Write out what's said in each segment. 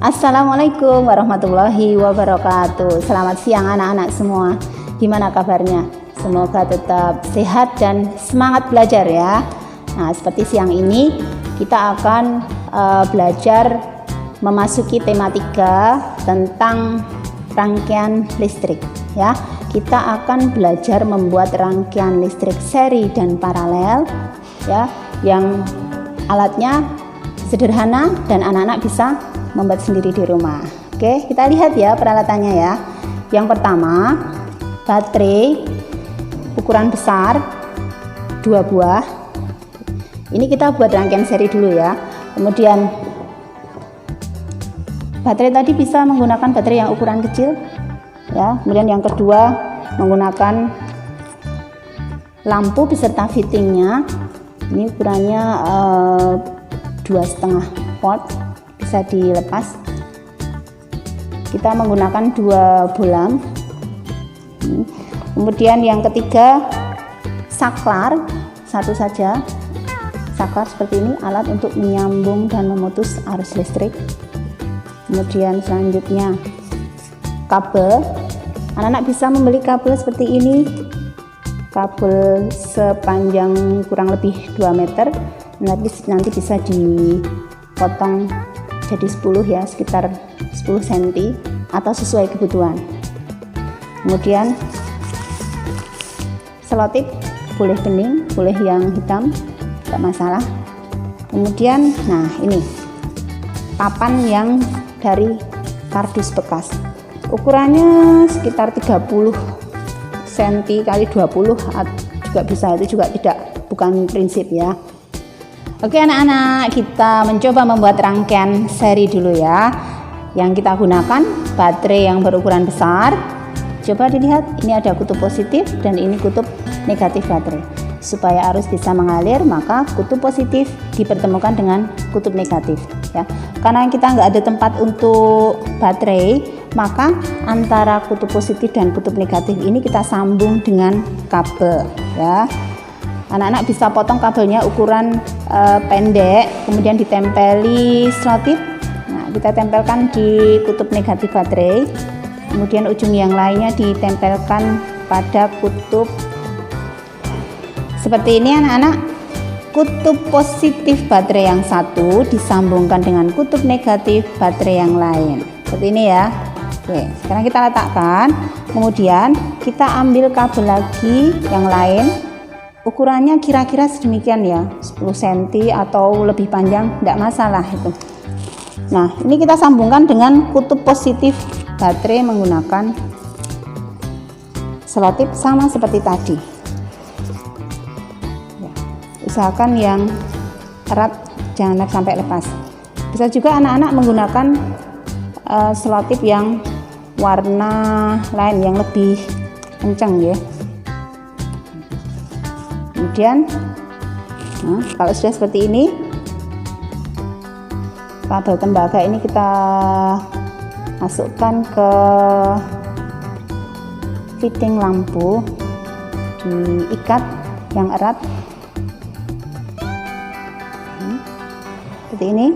Assalamualaikum warahmatullahi wabarakatuh. Selamat siang anak-anak semua. Gimana kabarnya? Semoga tetap sehat dan semangat belajar ya. Nah, seperti siang ini kita akan belajar memasuki tema 3 tentang rangkaian listrik ya. Kita akan belajar membuat rangkaian listrik seri dan paralel ya, yang alatnya sederhana dan anak-anak bisa membuat sendiri di rumah. Oke, kita lihat ya peralatannya ya. Yang pertama, baterai ukuran besar 2 buah. Ini kita buat rangkaian seri dulu ya. Kemudian baterai tadi bisa menggunakan baterai yang ukuran kecil ya. Kemudian yang kedua menggunakan lampu beserta fittingnya. Ini ukurannya 2,5 volt, bisa dilepas. Kita menggunakan 2 bolam. Kemudian yang ketiga, saklar satu saja. Saklar seperti ini, alat untuk menyambung dan memutus arus listrik. Kemudian selanjutnya kabel. Anak-anak bisa membeli kabel seperti ini, kabel sepanjang kurang lebih 2 meter. Nanti bisa dipotong jadi 10 ya, sekitar 10 cm atau sesuai kebutuhan. Kemudian selotip, boleh bening, boleh yang hitam, tidak masalah. Kemudian nah ini papan yang dari kardus bekas, ukurannya sekitar 30 cm kali 20 juga bisa, itu juga bukan prinsip ya. Oke anak-anak, kita mencoba membuat rangkaian seri dulu ya. Yang kita gunakan baterai yang berukuran besar. Coba dilihat, ini ada kutub positif dan ini kutub negatif baterai. Supaya arus bisa mengalir, maka kutub positif dipertemukan dengan kutub negatif ya. Karena kita nggak ada tempat untuk baterai, maka antara kutub positif dan kutub negatif ini kita sambung dengan kabel ya. Anak-anak bisa potong kabelnya ukuran pendek, kemudian ditempeli selotip. Nah, kita tempelkan di kutub negatif baterai, kemudian ujung yang lainnya ditempelkan pada kutub seperti ini anak-anak. Kutub positif baterai yang satu disambungkan dengan kutub negatif baterai yang lain, seperti ini ya. Oke, sekarang kita letakkan, kemudian kita ambil kabel lagi yang lain. Ukurannya kira-kira sedemikian ya, 10 cm atau lebih panjang, tidak masalah itu. Nah, ini kita sambungkan dengan kutub positif baterai menggunakan selotip sama seperti tadi. Ya, usahakan yang erat, jangan sampai lepas. Bisa juga anak-anak menggunakan selotip yang warna lain yang lebih kencang ya. Kemudian nah, kalau sudah seperti ini, kabel tembaga ini kita masukkan ke fitting lampu, diikat yang erat seperti ini.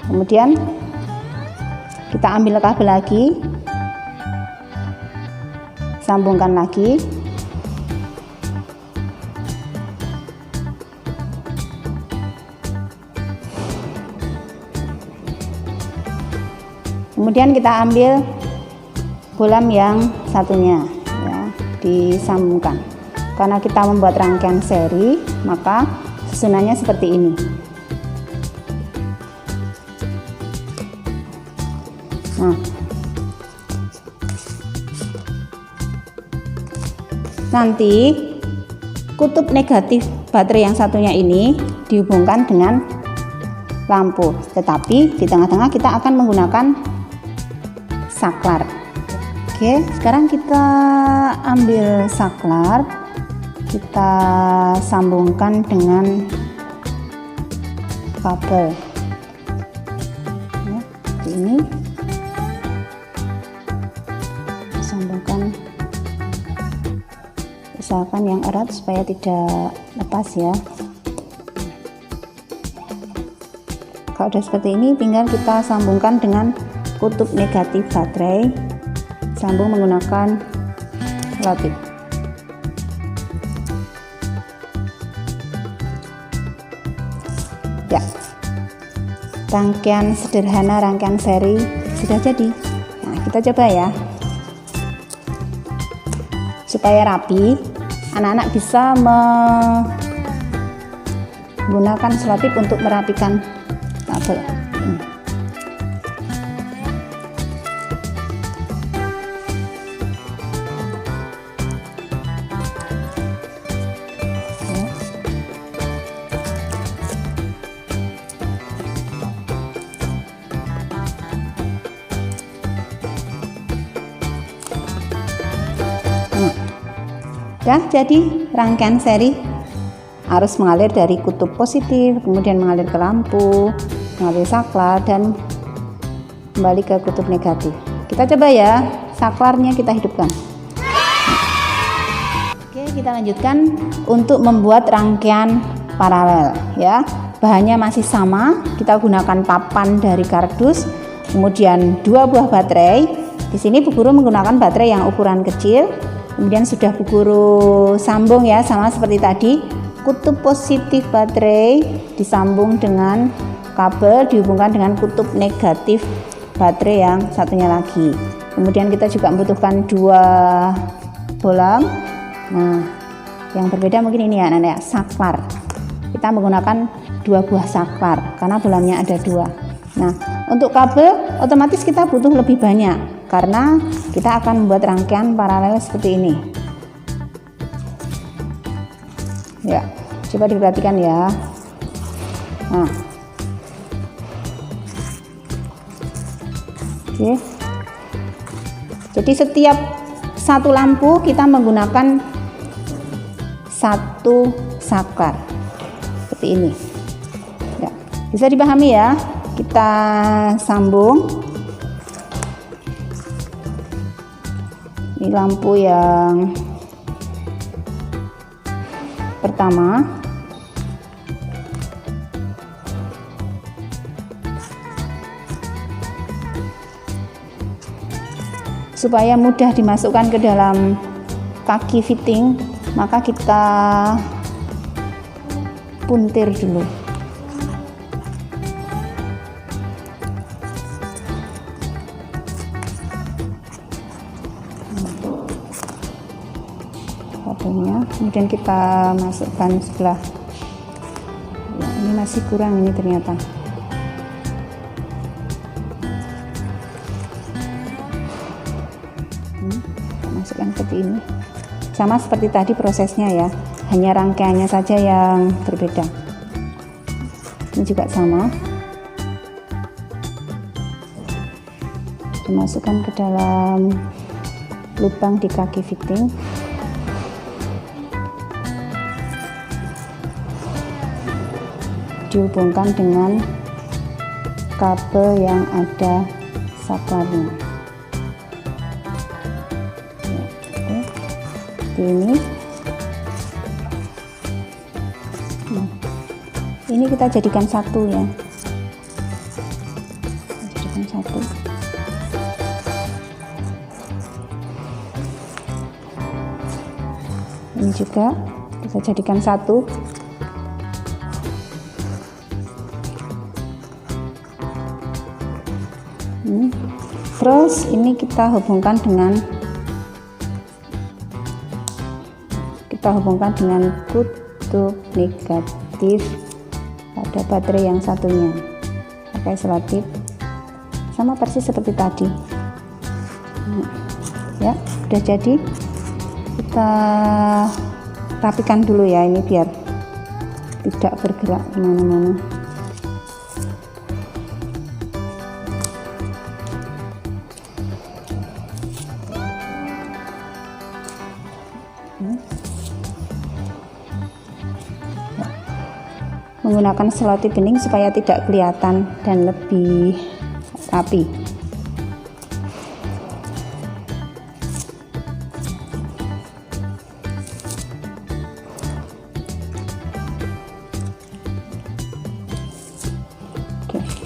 Kemudian kita ambil kabel lagi, sambungkan lagi. Kemudian kita ambil bolam yang satunya ya, disambungkan. Karena kita membuat rangkaian seri, maka susunannya seperti ini. Nah, nanti kutub negatif baterai yang satunya ini dihubungkan dengan lampu, tetapi di tengah-tengah kita akan menggunakan saklar. Oke, sekarang kita ambil saklar, kita sambungkan dengan kabel ya, ini sambungkan, usahakan yang erat supaya tidak lepas ya. Kalau udah seperti ini, tinggal kita sambungkan dengan kutub negatif baterai, sambung menggunakan selotip. Ya, rangkaian sederhana, rangkaian seri sudah jadi. Nah, kita coba ya, supaya rapi. Anak-anak bisa menggunakan selotip untuk merapikan kabel. Sudah jadi rangkaian seri, arus mengalir dari kutub positif, kemudian mengalir ke lampu, mengalir saklar, dan kembali ke kutub negatif. Kita coba ya, saklarnya kita hidupkan. Oke, kita lanjutkan untuk membuat rangkaian paralel ya. Bahannya masih sama, kita gunakan papan dari kardus, kemudian 2 buah baterai. Di sini Bu Guru menggunakan baterai yang ukuran kecil. Kemudian sudah Bu Guru sambung ya, sama seperti tadi. Kutub positif baterai disambung dengan kabel, dihubungkan dengan kutub negatif baterai yang satunya lagi. Kemudian kita juga membutuhkan 2 bolam. Nah, yang berbeda mungkin ini ya, anak-anak, saklar. Kita menggunakan 2 buah saklar karena bolamnya ada 2. Nah, untuk kabel otomatis kita butuh lebih banyak karena kita akan membuat rangkaian paralel seperti ini. Ya, coba diperhatikan ya. Nah, oke. Jadi setiap satu lampu kita menggunakan 1 saklar seperti ini. Ya, bisa dipahami ya. Kita sambung. Ini lampu yang pertama. Supaya mudah dimasukkan ke dalam kaki fitting, maka kita puntir dulu. Kemudian kita masukkan sebelah. Ya, ini masih kurang ini ternyata. Kita masukkan seperti ini. Sama seperti tadi prosesnya ya, hanya rangkaiannya saja yang berbeda. Ini juga sama. Dimasukkan ke dalam lubang di kaki fitting. Dihubungkan dengan kabel yang ada saklarnya. Ya, ini. Nah, ini kita jadikan satu ya. Jadikan satu. Ini juga kita jadikan satu. Terus ini kita hubungkan dengan kutub negatif pada baterai yang satunya pakai selotip, sama persis seperti tadi. Ya, udah jadi. Kita rapikan dulu ya, ini biar tidak bergerak kemana-mana. Menggunakan selotip bening supaya tidak kelihatan dan lebih rapi. Oke.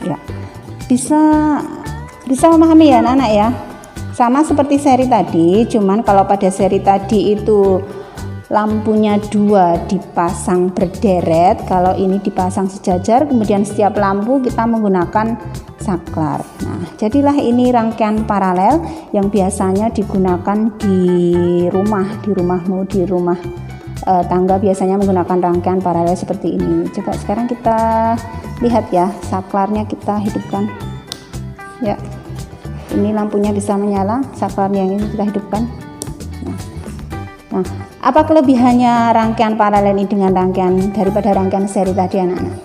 Ya, bisa memahami ya anak-anak ya. Sama seperti seri tadi, cuman kalau pada seri tadi itu lampunya 2 dipasang berderet, kalau ini dipasang sejajar, kemudian setiap lampu kita menggunakan saklar. Nah, jadilah ini rangkaian paralel yang biasanya digunakan di rumahmu, di rumah tangga biasanya menggunakan rangkaian paralel seperti ini. Coba sekarang kita lihat ya, saklarnya kita hidupkan. Ya, ini lampunya bisa menyala, saklarnya yang ini kita hidupkan. Nah, apa kelebihannya rangkaian paralel ini dengan daripada rangkaian seri tadi anak-anak?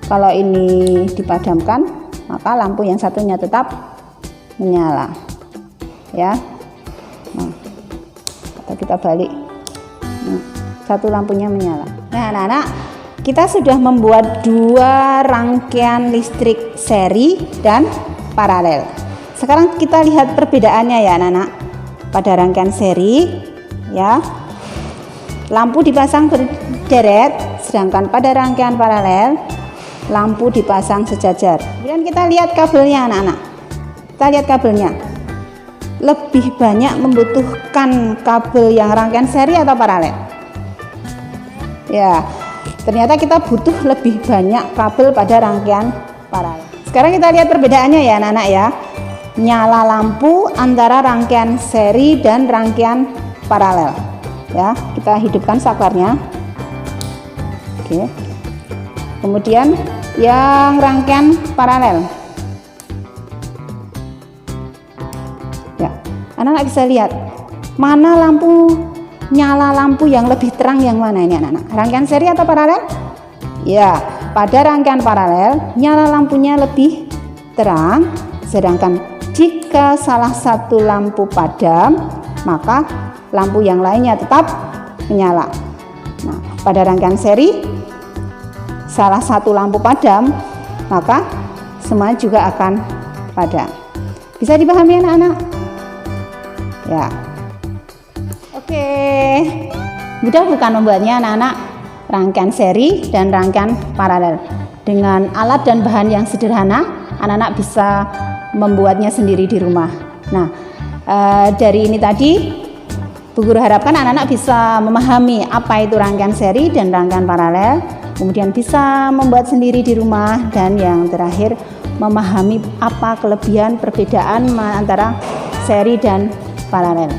Kalau ini dipadamkan, maka lampu yang satunya tetap menyala. Ya. Nah, atau kita balik. Nah, satu lampunya menyala. Nah, anak-anak, kita sudah membuat 2 rangkaian listrik seri dan paralel. Sekarang kita lihat perbedaannya ya anak-anak. Pada rangkaian seri ya, lampu dipasang berderet, sedangkan pada rangkaian paralel lampu dipasang sejajar. Kemudian kita lihat kabelnya anak-anak. Kita lihat kabelnya. Lebih banyak membutuhkan kabel yang rangkaian seri atau paralel? Ya, ternyata kita butuh lebih banyak kabel pada rangkaian paralel. Sekarang kita lihat perbedaannya ya anak-anak ya. Nyala lampu antara rangkaian seri dan rangkaian paralel. Ya, kita hidupkan saklarnya. Oke. Kemudian yang rangkaian paralel. Ya, anak-anak bisa lihat mana nyala lampu yang lebih terang yang mana ini anak-anak? Rangkaian seri atau paralel? Ya, pada rangkaian paralel nyala lampunya lebih terang, sedangkan jika salah satu lampu padam, maka lampu yang lainnya tetap menyala. Nah, pada rangkaian seri salah satu lampu padam, maka semua juga akan padam. Bisa dipahami anak-anak? Ya. Oke. Mudah bukan membuatnya anak-anak? Rangkaian seri dan rangkaian paralel. Dengan alat dan bahan yang sederhana, anak-anak bisa membuatnya sendiri di rumah. Nah, dari ini tadi Bu Guru harapkan anak-anak bisa memahami apa itu rangkaian seri dan rangkaian paralel, kemudian bisa membuat sendiri di rumah, dan yang terakhir memahami apa kelebihan perbedaan antara seri dan paralel.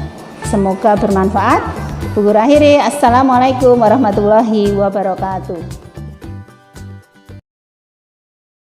Semoga bermanfaat. Bu Guru akhiri, assalamualaikum warahmatullahi wabarakatuh.